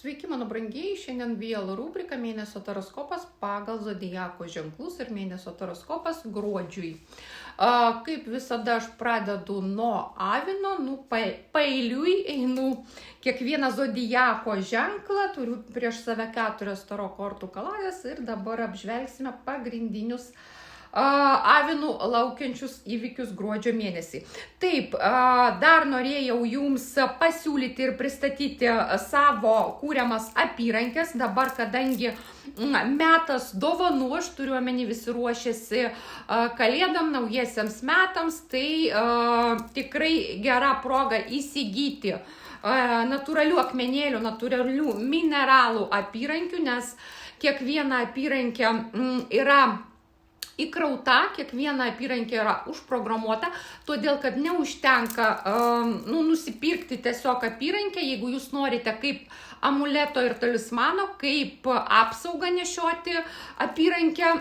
Sveiki, mano brangieji, šiandien vėl rubrika mėnesio taroskopas pagal zodiako ženklus ir mėnesio taroskopas gruodžiui. Kaip visada aš pradedu nuo avino, paeiliui einu kiekvieną zodiako ženklą, turiu prieš save 4 taro kortų kalades ir dabar apžvelgsime pagrindinius avinų laukiančius įvykius gruodžio mėnesį. Taip, dar norėjau jums pasiūlyti ir pristatyti savo kūriamas apyrankes. Dabar, kadangi metas dovanų, aš turiu omeny, visi ruošiasi kalėdam, naujiesiems metams, tai tikrai gera proga įsigyti natūralių akmenėlių, natūralių mineralų apyrankių, nes kiekviena apyrankė yra įkrauta, kiekviena apyrankė yra užprogramuota, todėl kad neužtenka nusipirkti tiesiog apyrankę, jeigu jūs norite kaip amuleto ir talismano, kaip apsaugą nešioti apyrankę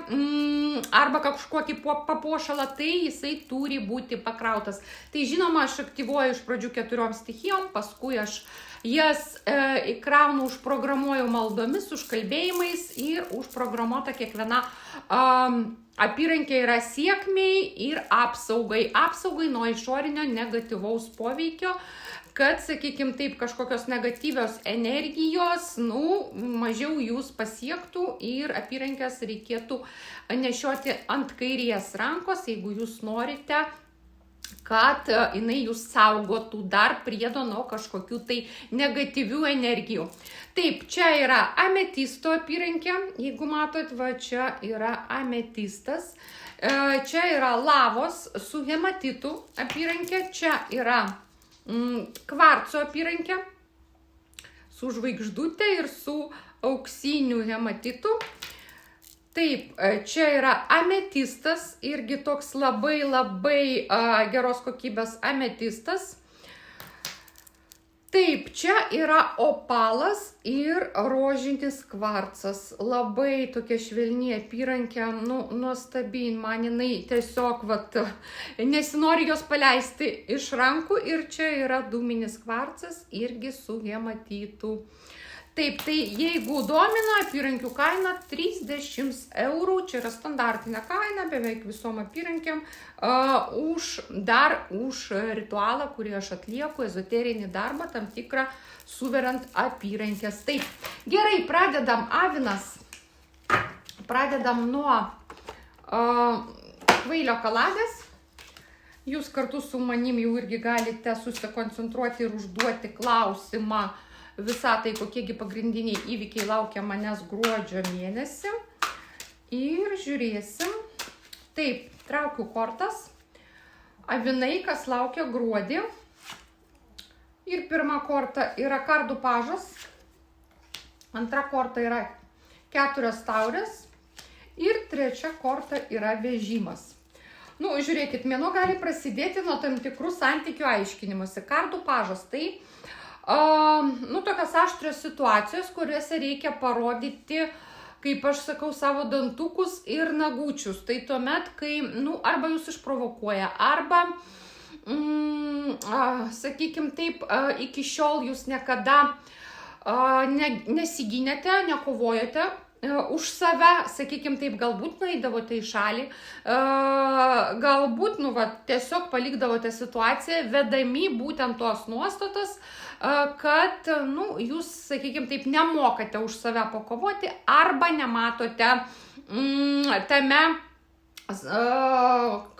arba kažkokį papuošalą, tai jisai turi būti pakrautas. Tai žinoma, aš aktyvuoju iš pradžių 4 stichijom, paskui aš jas įkraunu, užprogramuoju maldomis, užkalbėjimais ir užprogramuota kiekviena apyrankė yra sėkmei ir apsaugai nuo išorinio negatyvaus poveikio, kad, sakykime taip, kažkokios negatyvios energijos, mažiau jūs pasiektų ir apyrankės reikėtų nešioti ant kairės rankos, jeigu jūs norite, kad jinai jūs saugotų dar priedo nuo kažkokių tai negatyvių energijų. Taip, čia yra ametisto apyrankė, jeigu matot, va čia yra ametistas, čia yra lavos su hematitu apyrankė, čia yra kvarco apyrankė su žvaigždute ir su auksiniu hematitu. Taip, čia yra ametistas, irgi toks labai geros kokybės ametistas. Taip, čia yra opalas ir rožinis kvarcas. Labai tokia švelni apyrankė, nuostabi, man jinai tiesiog, nesinori jos paleisti iš rankų. Ir čia yra dūminis kvarcas, irgi su hematitu. Taip, tai jeigu domina, apyrankių kaina 30 eurų, čia yra standartinė kaina, beveik visom apyrankiam, už ritualą, kurį aš atlieku, ezoterinį darbą, tam tikrą suveriant apyrankės. Taip, gerai, pradedam avinas, pradedam nuo kvailio kaladės. Jūs kartu su manim jau irgi galite susikoncentruoti ir užduoti klausimą visatai, kokiegi pagrindiniai įvykiai laukia manęs gruodžio mėnesį. Ir žiūrėsim. Taip, traukiu kortas. Avinai, kas laukia gruodį. Ir pirma korta yra kardų pažas. Antra korta yra 4 taurės. Ir trečia korta yra vežimas. Žiūrėkit, mėnuo gali prasidėti nuo tam tikrų santykių aiškinimuose. Kardų pažas tai tokios aštrios situacijos, kuriuose reikia parodyti, kaip aš sakau, savo dantukus ir nagučius. Tai tuomet, kai, arba jūs išprovokuoja, arba, sakykime taip, iki šiol jūs niekada nesigynėte, nekovojote už save, sakykime taip, galbūt nueidavote į šalį, galbūt, tiesiog palikdavote situaciją, vedami būtent tos nuostatos, kad, jūs, sakykime taip, nemokate už save pakovoti arba nematote tame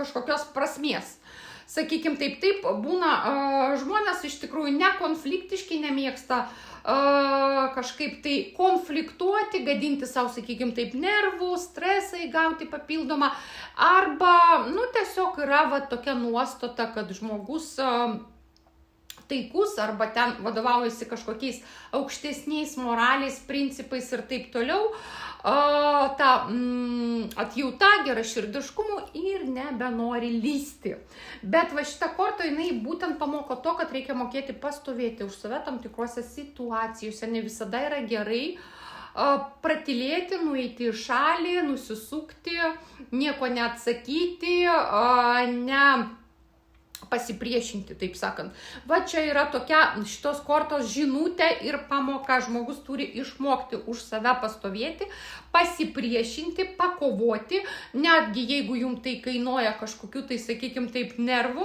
kažkokios prasmės. Sakykime taip, būna žmonės iš tikrųjų nekonfliktiški, nemėgsta kažkaip tai konfliktuoti, gadinti savo, sakykime taip, nervų, stresai, gauti papildomą, arba, tiesiog yra tokia nuostata, kad žmogus taikus arba ten vadovaujasi kažkokiais aukštesniais moraliais, principais ir taip toliau, ta atjauta, geraširdiškumu ir nebenori lysti. Bet šita korta, jinai būtent pamoko to, kad reikia mokėti pastovėti už save tam tikrose situacijose. Ne visada yra gerai pratylėti, nueiti į šalį, nusisukti, nieko neatsakyti, pasipriešinti, taip sakant. Va čia yra tokia šitos kortos žinutė ir pamoka. Žmogus turi išmokti už save pastovėti, pasipriešinti, pakovoti, netgi jeigu jums tai kainuoja kažkokiu, tai sakykim taip, nervų,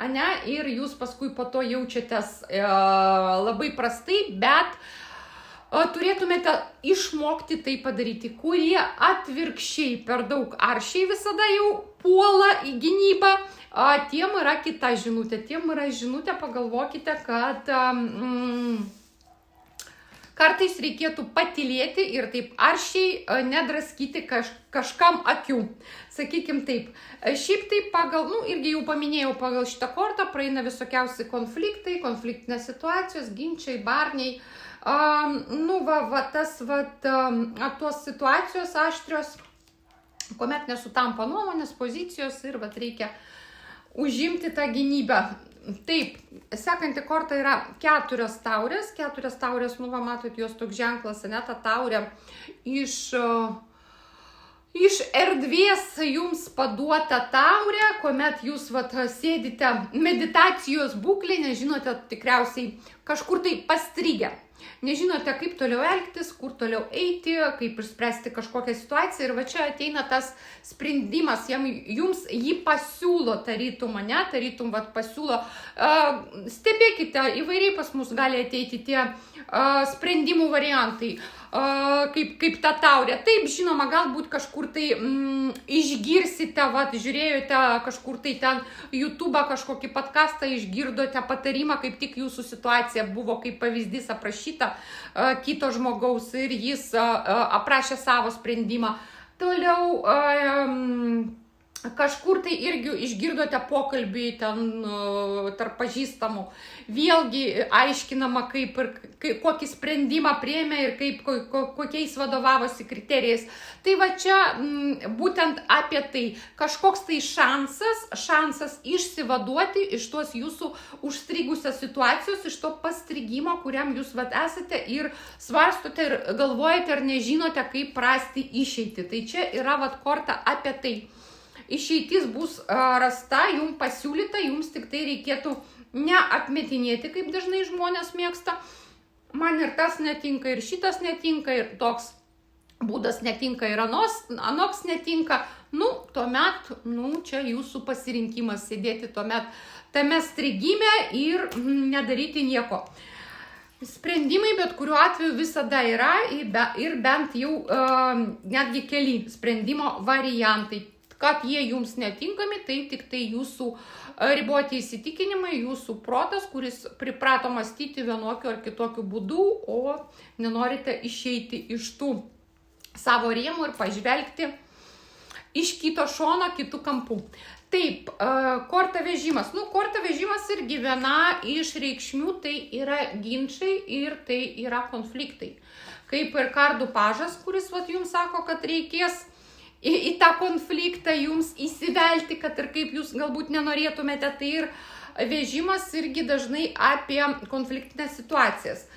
ane, ir jūs paskui po to jaučiatės labai prastai, bet turėtumėte išmokti tai padaryti. Kurie atvirkščiai per daug aršiai visada jau puola į gynybą, tiem yra kita žinutė. Tiem yra žinutė, pagalvokite, kad kartais reikėtų patylėti ir taip aršiai nedraskyti kažkam akių. Sakykim taip. Šiaip taip pagal, irgi jau paminėjau, pagal šitą kortą praeina visokiausi konfliktai, konfliktinės situacijos, ginčiai, barniai. Tos situacijos aštrios, kuomet nesutampa nuomonės, pozicijos ir reikia užimti tą gynybą. Taip, sekanti korta yra 4 taurės. 4 taurės, matot, jos toks ženklas, ne, ta taurė iš erdvės jums paduota taurė, kuomet jūs sėdite meditacijos būklė, nežinote tikriausiai kažkur tai pastrigę. Nežinote, kaip toliau elgtis, kur toliau eiti, kaip išspręsti kažkokią situaciją. Ir va čia ateina tas sprendimas, jums jį pasiūlo, tarytum, pasiūlo. Stebėkite, įvairiai pas mus gali ateiti tie sprendimų variantai, kaip ta taurė. Taip, žinoma, galbūt kažkur tai išgirsite, žiūrėjote kažkur tai ten YouTube kažkokį podcastą, išgirdote patarimą, kaip tik jūsų situacija buvo kaip pavyzdys aprašyta kito žmogaus ir jis aprašė savo sprendimą. Toliau kažkur tai irgi išgirdote pokalbį ten tarp pažįstamų. Vėlgi aiškinama, kokį sprendimą priėmė ir kokiais vadovavosi kriterijais. Tai va čia būtent apie tai. Kažkoks tai šansas išsivaduoti iš tos jūsų užstrigusios situacijos, iš to pastrigimo, kuriam jūs esate ir svarstote ir galvojate ar nežinote, kaip rasti išeitį. Tai čia yra korta apie tai. Išeitis bus rasta, jums pasiūlyta, jums tik tai reikėtų neatmetinėti, kaip dažnai žmonės mėgsta. Man ir tas netinka, ir šitas netinka, ir toks būdas netinka, ir anoks netinka. Tuomet, čia jūsų pasirinkimas sėdėti tuomet tame strigime ir nedaryti nieko. Sprendimai bet kuriuo atveju visada yra ir bent jau netgi keli sprendimo variantai. Kad jie jums netinkami, tai tik tai jūsų riboti įsitikinimai, jūsų protas, kuris priprato mąstyti vienokiu ar kitokiu būdu, o nenorite išeiti iš tų savo rėmų ir pažvelgti iš kito šono, kitų kampų. Taip, korta vežimas. Korta vežimas irgi viena iš reikšmių, tai yra ginčiai ir tai yra konfliktai. Kaip ir kardų pažas, kuris jums sako, kad reikės į tą konfliktą jums įsivelti, kad ir kaip jūs galbūt nenorėtumėte, tai ir vežimas irgi dažnai apie konfliktinės situacijas.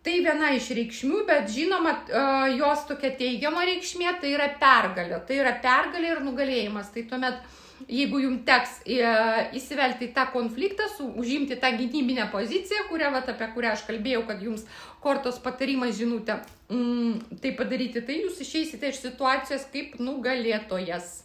Tai viena iš reikšmių, bet žinoma, jos tokia teigiama reikšmė, tai yra pergalė. Tai yra pergalė ir nugalėjimas. Tai tuomet, jeigu jums teks įsivelti į tą konfliktą, užimti tą gynybinę poziciją, apie kurią aš kalbėjau, kad jums kortos patarimas žinutė tai padaryti, tai jūs išeisite iš situacijos kaip nugalėtojas.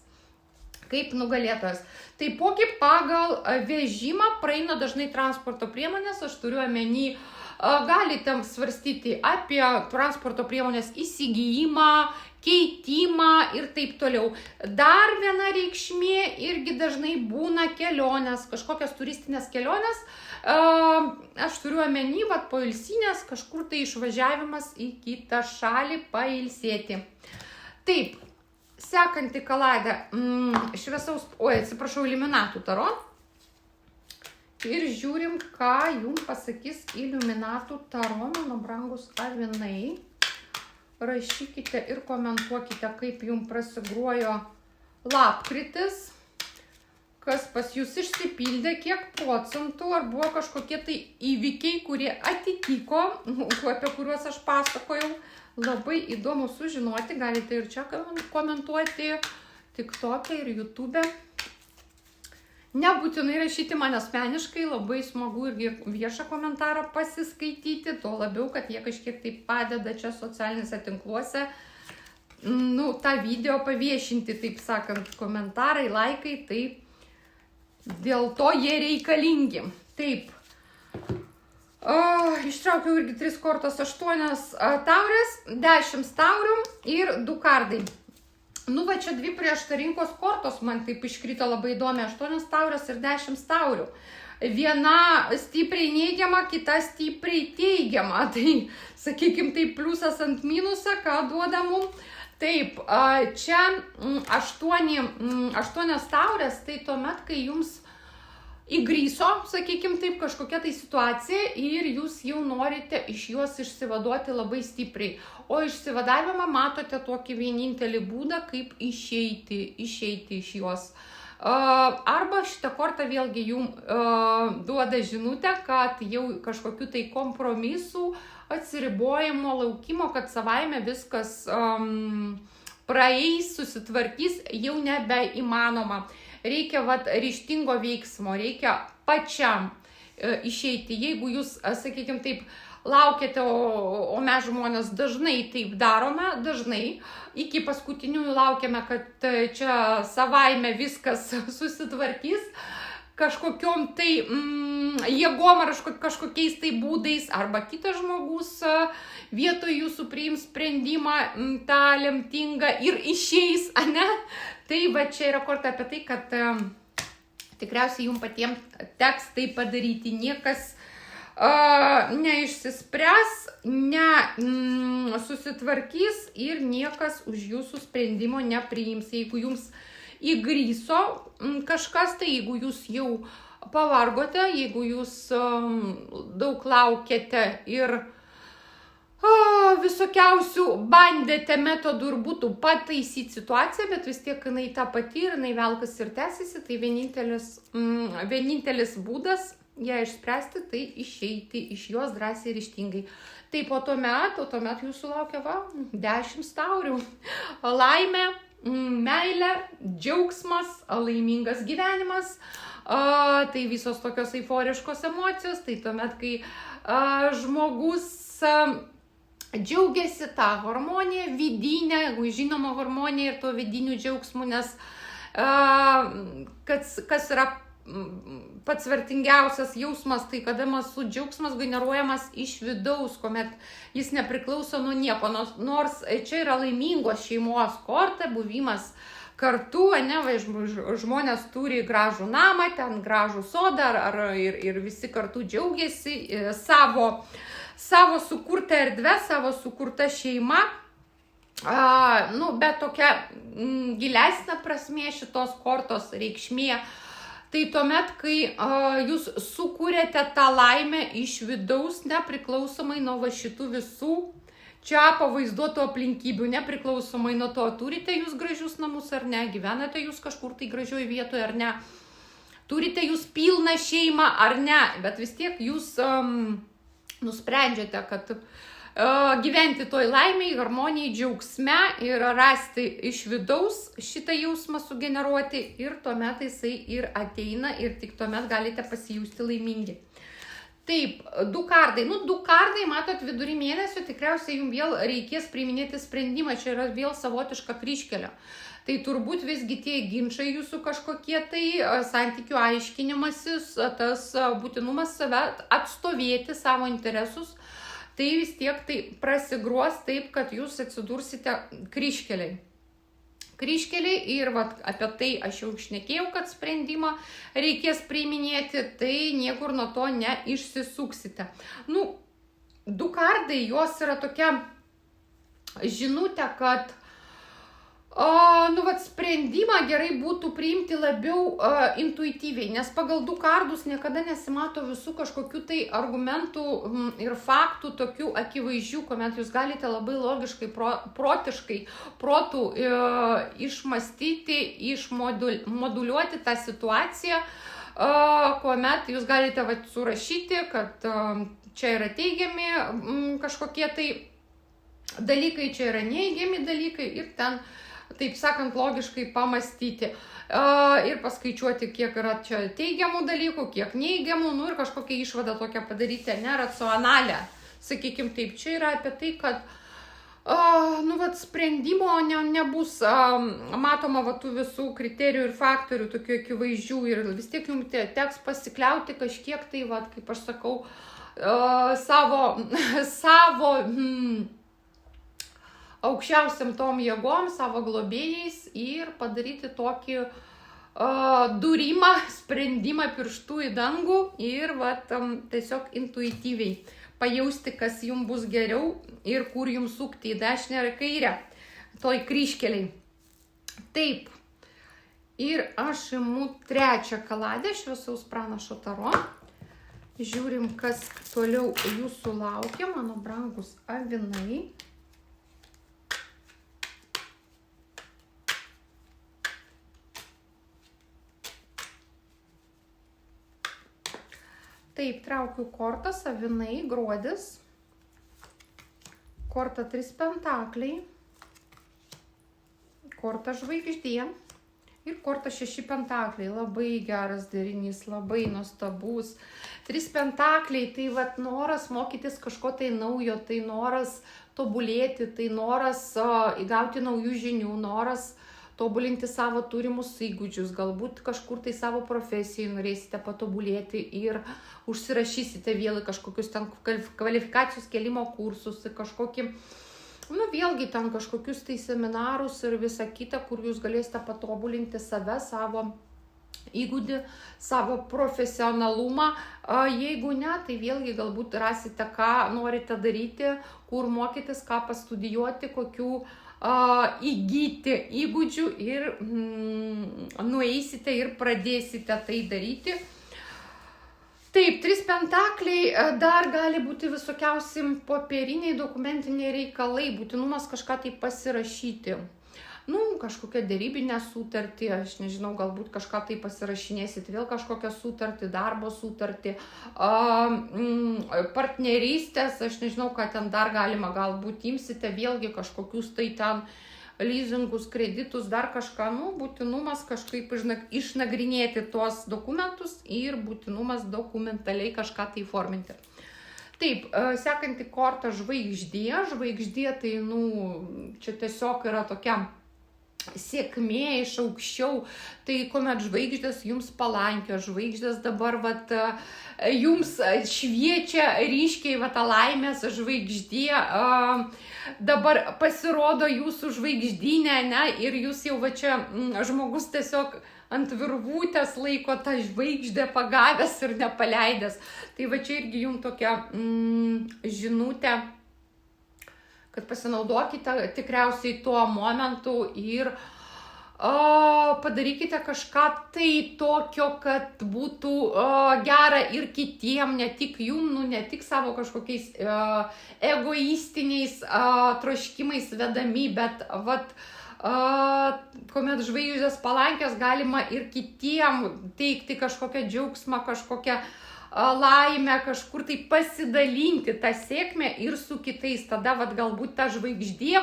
Taipogi pagal vežimą praeina dažnai transporto priemonės, aš turiu omeny, galite svarstyti apie transporto priemonės įsigijimą, keitimą ir taip toliau. Dar viena reikšmė irgi dažnai būna kelionės, kažkokios turistinės kelionės. Aš turiu omeny, poilsinės, kažkur tai išvažiavimas į kitą šalį pailsėti. Taip, sekanti kaladė Iliuminatų taro. Ir žiūrim, ką jums pasakys Iliuminatų taro, mano brangus avinai. Rašykite ir komentuokite, kaip jums prasigruojo lapkritis, kas pas jūs išsipildė, kiek procentų, ar buvo kažkokie tai įvykiai, kurie atitiko, apie kuriuos aš pasakojau. Labai įdomu sužinoti, galite ir čia komentuoti, TikTok'e ir YouTube'e. Nebūtinai rašyti man asmeniškai, labai smagu irgi viešą komentarą pasiskaityti, tuo labiau, kad jie kažkiek taip padeda čia socialiniuose tinkluose, nu, tą video paviešinti, taip sakant, komentarai, laikai, tai dėl to jie reikalingi. Taip, ištraukiau irgi 3 kortas, 8 taurės, 10 taurių ir 2 kardai. Nu, va čia 2 prieštaringos kortos man taip iškrito labai įdomi, 8 taurės ir 10 taurių. Viena stipriai neigiama, kita stipriai teigiama. Tai, sakykime, tai pliusas ant minusą, ką duoda mum. Taip, čia 8 taurės, tai tuomet, kai jums įgryso, sakykime taip, kažkokia tai situacija ir jūs jau norite iš juos išsivaduoti labai stipriai. O išsivadavimą matote tokį vienintelį būdą, kaip išeiti iš juos. Arba šitą kortą vėlgi jums duoda žinutę, kad jau kažkokiu tai kompromisų, atsiribojimo, laukimo, kad savaime viskas praeis, susitvarkys, jau nebeįmanoma. Reikia ryžtingo veiksmo, reikia pačiam išeiti. Jeigu jūs, sakykime taip, laukiate, o mes žmonės dažnai taip darome, dažnai, iki paskutiniųjų laukiame, kad čia savaime viskas susitvarkys, kažkokiom tai jėgom ar kažkokiais tai būdais, arba kitas žmogus vietoj jūsų priims sprendimą tą lemtingą ir išeis, ane? Tai va čia yra korta apie tai, kad tikriausiai jums patiems teks tai padaryti. Niekas neišsispręs, susitvarkys ir niekas už jūsų sprendimo nepriims. Jeigu jums įgryso kažkas, tai jeigu jūs jau pavargote, jeigu jūs daug laukiate ir visokiausių bandėte metodų ir būtų pataisyti situaciją, bet vis tiek jinai ta pati ir jinai velkas ir tęsiasi, tai vienintelis būdas ją išspręsti, tai išeiti iš jos drąsiai ir ryžtingai. Tai po tuomet jūsų laukia 10 taurių. Laimė, meilė, džiaugsmas, laimingas gyvenimas, tai visos tokios euforiškos emocijos, tai tuomet, kai žmogus džiaugiasi tą harmoniją vidinę, žinoma harmoniją ir to vidinių džiaugsmų, nes kas yra pats vertingiausias jausmas, tai kada mūsų džiaugsmas generuojamas iš vidaus, kuomet jis nepriklauso nuo nieko, nors čia yra laimingos šeimos korta, buvimas kartu, ne, žmonės turi gražų namą, ten gražų sodą ir visi kartu džiaugiasi savo sukurtą erdvę, savo sukurtą šeimą, bet tokia gilesnė prasmė šitos kortos reikšmė. Tai tuomet, kai jūs sukūrėte tą laimę iš vidaus, nepriklausomai nuo šitų visų čia pavaizduotų aplinkybių, nepriklausomai nuo to, turite jūs gražius namus ar ne, gyvenate jūs kažkur tai gražioj vietoje ar ne, turite jūs pilną šeimą ar ne, bet vis tiek jūs nusprendžiate, kad gyventi toj laimėj, harmonijai, džiaugsme ir rasti iš vidaus šitą jausmą sugeneruoti ir tuomet jisai ir ateina ir tik tuomet galite pasijusti laimingi. Taip, 2 kardai. 2 kardai, matot, vidury mėnesio tikriausiai jums vėl reikės priiminėti sprendimą, čia yra vėl savotiška kryžkelė. Tai turbūt visgi tie ginčai jūsų kažkokie tai santykių aiškinimasis, tas būtinumas save atstovėti savo interesus, tai vis tiek tai prasigruos taip, kad jūs atsidursite kryžkeliai. Ir apie tai aš jau šnekėjau, kad sprendimą reikės priiminėti, tai niekur nuo to neišsisuksite. 2 kardai, jos yra tokia žinutė, kad sprendimą gerai būtų priimti labiau intuityviai, nes pagal 2 kardus niekada nesimato visų kažkokių tai argumentų ir faktų tokių akivaizdžių, kuomet jūs galite labai logiškai, protiškai, protų išmastyti, išmoduliuoti tą situaciją, kuomet jūs galite surašyti, kad čia yra teigiami kažkokie tai dalykai, čia yra neigiami dalykai ir ten taip sakant, logiškai pamastyti ir paskaičiuoti, kiek yra čia teigiamų dalykų, kiek neigiamų, nu ir kažkokią išvadą tokią padaryti, racionalią. Sakykime taip, čia yra apie tai, kad sprendimo nebus matoma tų visų kriterijų ir faktorių, tokių akivaizdžių, ir vis tiek jums teks pasikliauti kažkiek tai, kaip aš sakau, savo aukščiausiam tom jėgom, savo globėjais ir padaryti tokį dūrimą, sprendimą pirštų į dangų ir tiesiog intuityviai pajausti, kas jums bus geriau ir kur jums sukti, į dešinę ar kairę, toj kryžkeliai. Taip, ir aš imu trečią kaladę šviesaus pranašo taro. Žiūrim, kas toliau jūsų laukia, mano brangus avinai. Taip, traukiu kortas, avinai, gruodis, korta 3 pentakliai, korta žvaigždė ir korta 6 pentakliai. Labai geras derinys, labai nuostabus. 3 pentakliai, tai noras mokytis kažko tai naujo, tai noras tobulėti, tai noras įgauti naujų žinių, noras tobulinti savo turimus įgūdžius, galbūt kažkur tai savo profesijai norėsite patobulėti ir užsirašysite vėl kažkokius ten kvalifikacijos kelimo kursus, kažkokį, vėlgi ten kažkokius tai seminarus ir visą kitą, kur jūs galėsite patobulinti save, savo įgūdį, savo profesionalumą. Jeigu ne, tai vėlgi galbūt rasite, ką norite daryti, kur mokytis, ką pastudijuoti, kokių įgyti įgūdžių ir nueisite ir pradėsite tai daryti. Taip, 3 pentakliai, dar gali būti visokiausi popieriniai dokumentiniai reikalai, būtinumas kažką tai pasirašyti. Kažkokią derybinę sutartį, aš nežinau, galbūt kažką tai pasirašinėsit, vėl kažkokią sutartį, darbo sutartį, partnerystės, aš nežinau, ką ten dar galima, galbūt imsite vėlgi kažkokius tai ten leasingus, kreditus, dar kažką, būtinumas kažkaip išnagrinėti tuos dokumentus ir būtinumas dokumentaliai kažką tai forminti. Taip, sekanti korta žvaigždė, tai, čia tiesiog yra tokia sėkmė iš aukščiau, tai kuomet žvaigždės jums palankios, žvaigždės dabar jums šviečia ryškiai ta laimės žvaigždė, dabar pasirodo jūsų žvaigždynė, ir jūs jau čia žmogus tiesiog ant virvutės laiko tą žvaigždę pagavęs ir nepaleidęs. Tai čia irgi jums tokia žinutė, kad pasinaudokite tikriausiai tuo momentu ir padarykite kažką tai tokio, kad būtų gera ir kitiem, ne tik jum, ne tik savo kažkokiais egoistiniais troškimais vedami, bet kuomet žvaigždės palankios, galima ir kitiem teikti kažkokią džiaugsmą, kažkokią laimę, kažkur tai pasidalinti tą sėkmę ir su kitais. Tada galbūt ta žvaigždė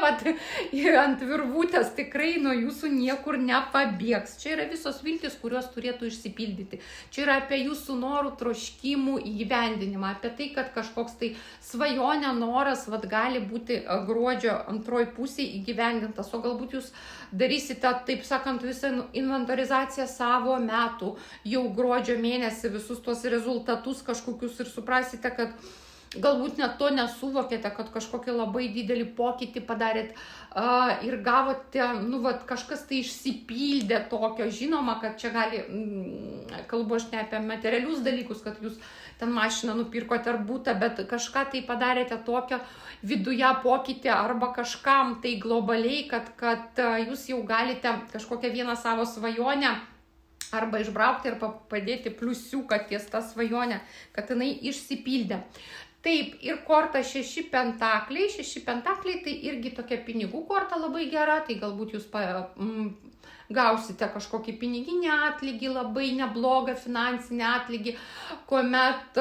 ant virvutės tikrai nuo jūsų niekur nepabėgs. Čia yra visos viltis, kurios turėtų išsipildyti. Čia yra apie jūsų norų, troškimų įgyvendinimą, apie tai, kad kažkoks tai svajonė, noras gali būti gruodžio antroj pusėje įgyvendintas, o galbūt jūs darysite, taip sakant, visą inventorizaciją savo metų, jau gruodžio mėnesį visus tuos rezultatus kažkokius ir suprasite, kad galbūt net to nesuvokėte, kad kažkokį labai didelį pokytį padarėt ir gavote, kažkas tai išsipildė tokio, žinoma, kad čia gali, kalbu aš ne apie materialius dalykus, kad jūs ten mašiną nupirkote ar būtą, bet kažką tai padarėte tokio viduje pokytį arba kažkam tai globaliai, kad jūs jau galite kažkokią vieną savo svajonę arba išbraukti ir padėti pliusiuką ties tą svajonę, kad jinai išsipildė. Taip, ir korta 6 pentakliai. 6 pentakliai tai irgi tokia pinigų korta labai gera, tai galbūt jūs gausite kažkokį piniginį atlygį, labai neblogą finansinį atlygį, kuomet,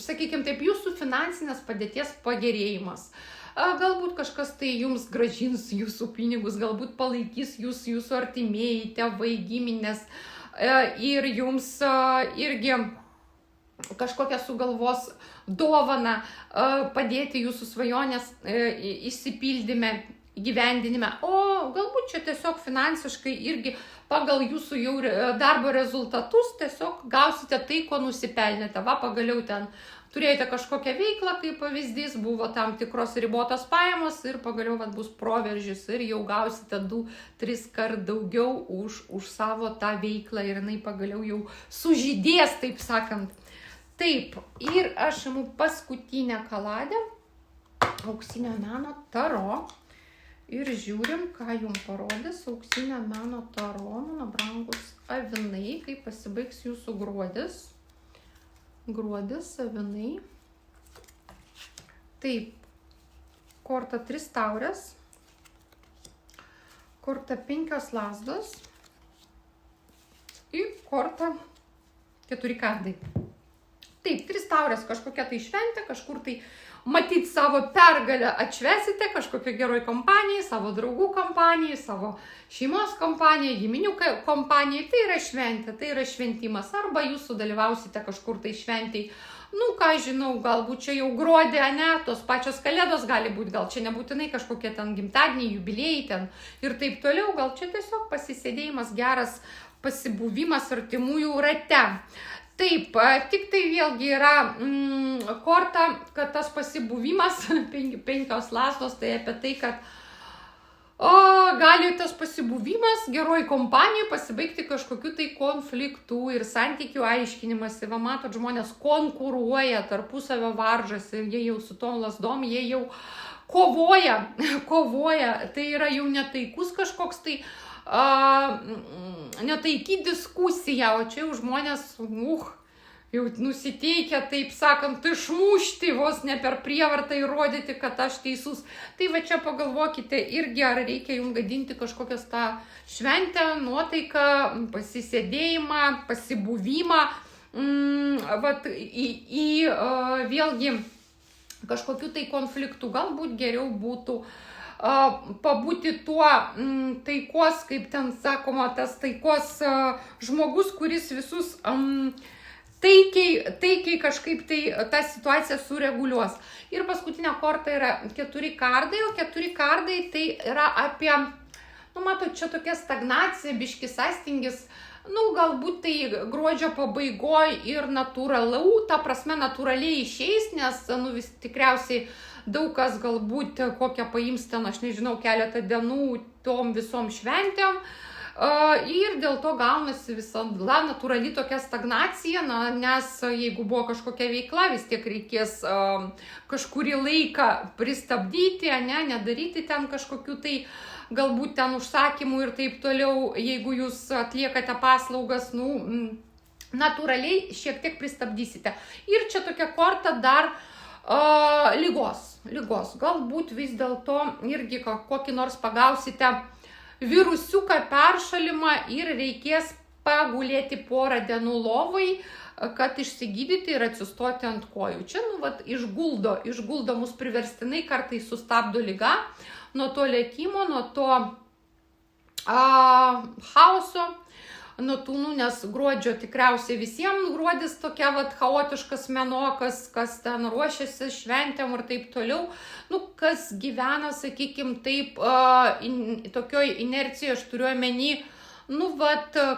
sakykime taip, jūsų finansinės padėties pagerėjimas. Galbūt kažkas tai jums gražins jūsų pinigus, galbūt palaikys jūsų artimieji, tėvai, giminės ir jums irgi kažkokią sugalvos dovaną padėti jūsų svajonės išsipildyme, gyvendinime, o galbūt čia tiesiog finansiškai irgi pagal jūsų jau darbo rezultatus tiesiog gausite tai, ko nusipelnėte. Va, pagaliau ten turėjote kažkokią veiklą, kaip pavyzdys, buvo tam tikros ribotos pajamos ir pagaliau bus proveržis ir jau gausite 2-3 kart daugiau už savo tą veiklą ir jinai pagaliau jau sužydės, taip sakant. Taip, ir aš imu paskutinę kaladę, auksinio meno taro. Ir žiūrim, ką jums parodys auksinio meno taro, mano brangus avinai, kai pasibaigs jūsų gruodis. Gruodis, avinai. Taip, korta 3 taurės, korta 5 lazdos ir korta 4 kardai. Taip, 3 taurės kažkokia tai šventė, kažkur tai matyt savo pergalę atšvesite kažkokioj geroj kompanijai, savo draugų kompanijai, savo šeimos kompanijai, giminių kompanijai. Tai yra šventė, tai yra šventimas. Arba jūs sudalyvausite kažkur tai šventėj. Ką žinau, galbūt čia jau gruodį, ne, tos pačios kalėdos gali būti, gal čia nebūtinai kažkokie ten gimtadieniai, jubiliejai ten ir taip toliau. Gal čia tiesiog pasisėdėjimas, geras pasibuvimas artimųjų rate. Taip, tik tai vėlgi yra korta, kad tas pasibuvimas, 5 lazdos, tai apie tai, kad gali tas pasibuvimas geroj kompanijoje pasibaigti kažkokiu tai konfliktų ir santykių aiškinimasi. Va, matot, žmonės konkuruoja, tarpusavio varžasi ir jie jau su tom lazdom, jie jau kovoja. Tai yra jau netaikus kažkoks tai netaiki diskusija, o čia jau žmonės jau nusiteikia, taip sakant, išmušti, vos ne per prievartą įrodyti, kad aš teisus. Tai va čia pagalvokite irgi, ar reikia jums gadinti kažkokias tą šventę, nuotaiką, pasisėdėjimą, pasibuvimą, vėlgi kažkokių tai konfliktų. Galbūt geriau būtų pabūti tuo taikos, kaip ten sakoma, tas taikos žmogus, kuris visus taikiai kažkaip tai tą situaciją sureguliuos. Ir paskutinė korta yra 4 kardai, o 4 kardai tai yra apie, matot, čia tokia stagnacija, biškis sąstingis, galbūt tai gruodžio pabaigoje ir natūraliai išeis, nes vis tikriausiai daug kas galbūt kokią paims ten, aš nežinau, keletą dienų tom visom šventėm. Ir dėl to gaunasi visa natūrali tokia stagnacija, nes jeigu buvo kažkokia veikla, vis tiek reikės kažkurį laiką pristabdyti, nedaryti ten kažkokių tai galbūt ten užsakymų ir taip toliau, jeigu jūs atliekate paslaugas, natūraliai šiek tiek pristabdysite. Ir čia tokia korta dar ligos. Galbūt vis dėlto irgi kokį nors pagausite virusiuką, peršalimą ir reikės pagulėti porą dienų lovai, kad išsigydyti ir atsistoti ant kojų. Čia, išguldo mus priverstinai, kartais sustabdo liga nuo to lėkimo, nuo to chaoso, nes gruodžio tikriausiai visiems gruodis tokia chaotiškas mėnuo, kas ten ruošiasi šventėm ir taip toliau, kas gyvena, sakykime, taip, tokioj inercijoje, aš turiu omeny,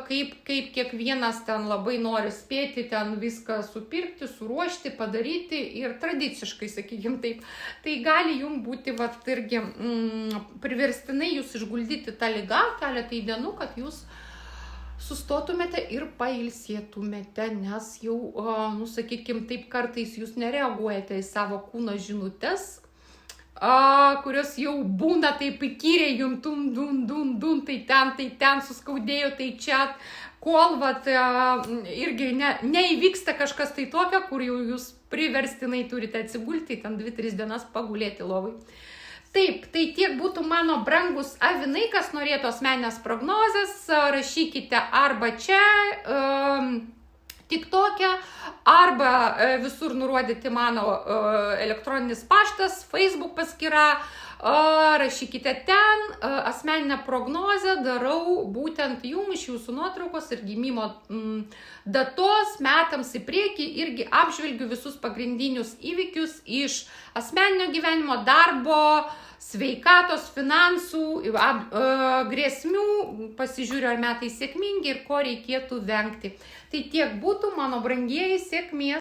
kaip kiekvienas ten labai nori spėti, ten viską supirkti, suruošti, padaryti ir tradiciškai, sakykime taip, tai gali jums būti, irgi priverstinai jūs išguldyti tą ligą keletą dienų, kad jūs sustotumėte ir pailsėtumėte, nes jau, sakykime, taip kartais jūs nereaguojate į savo kūno žinutes, kurios jau būna taip įkyriai jums dun, tai ten suskaudėjo, tai čia, kol irgi neįvyksta kažkas tai tokio, kur jau jūs priverstinai turite atsigulti, ten 2-3 dienas pagulėti lovai. Taip, tai tiek būtų mano brangus avinai, kas norėtų asmeninės prognozės, rašykite arba čia, TikTok'e, arba visur nurodyti mano elektroninis paštas, Facebook paskyra, rašykite ten, asmeninę prognozę darau būtent jums iš jūsų nuotraukos ir gimimo datos metams į priekį, irgi apžvelgiu visus pagrindinius įvykius iš asmeninio gyvenimo, darbo, sveikatos, finansų, grėsmių, pasižiūriu, ar metai sėkmingi ir ko reikėtų vengti. Tai tiek būtų, mano brangieji, sėkmės.